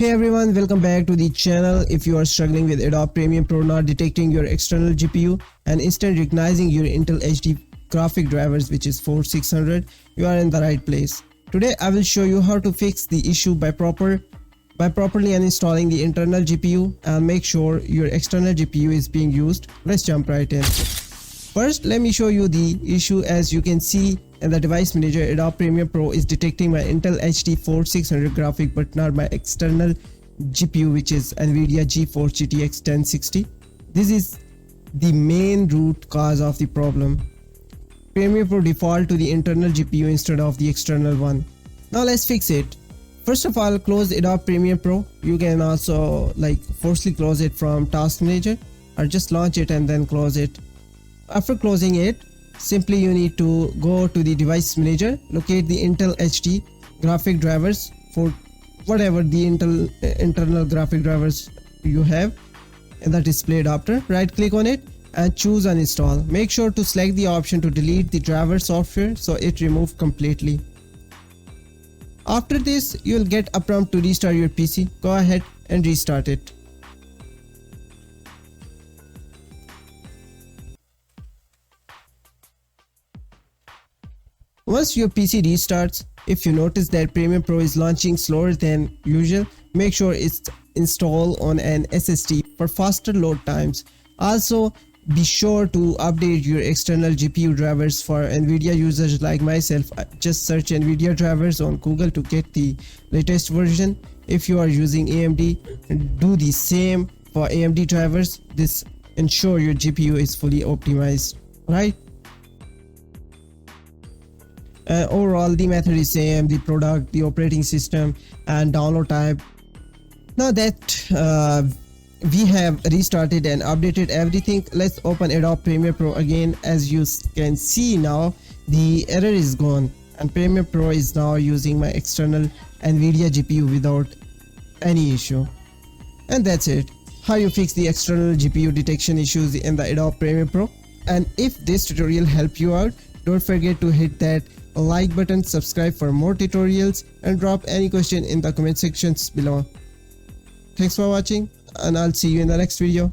Hey everyone, welcome back to the channel. If you are struggling with Adobe Premiere Pro not detecting your external GPU and instead recognizing your Intel HD graphic drivers, which is 4600, you are in the right place. Today I will show you how to fix the issue by properly uninstalling the internal GPU and make sure your external GPU is being used. Let's jump right in. First, let me show you the issue. As you can see in the device manager, Adobe Premiere Pro is detecting my Intel HD 4600 graphic but not my external GPU, which is Nvidia GeForce GTX 1060. This is the main root cause of the problem. Premiere Pro default to the internal GPU instead of the external one. Now let's fix it. First of all, close Adobe Premiere Pro. You can also forcefully close it from Task Manager, or just launch it and then close it. After closing it, simply you need to go to the device manager, locate the Intel HD graphic drivers for whatever the internal graphic drivers you have in the display adapter. Right click on it and choose uninstall. Make sure to select the option to delete the driver software so it removed completely. After this, you will get a prompt to restart your PC. Go ahead and restart it. Once your PC restarts, if you notice that Premiere Pro is launching slower than usual, make sure it's installed on an SSD for faster load times. Also, be sure to update your external GPU drivers. For Nvidia users like myself, just search Nvidia drivers on Google to get the latest version. If you are using AMD, do the same for AMD drivers. This ensure your GPU is fully optimized, right? Overall, the method is same: the product, the operating system, and download type. Now that we have restarted and updated everything, let's open Adobe Premiere Pro again. As you can see now, the error is gone and Premiere Pro is now using my external Nvidia GPU without any issue. And that's it, how you fix the external GPU detection issues in the Adobe Premiere Pro. And if this tutorial helped you out, don't forget to hit that like button, subscribe for more tutorials, and drop any question in the comment sections below. Thanks for watching, and I'll see you in the next video.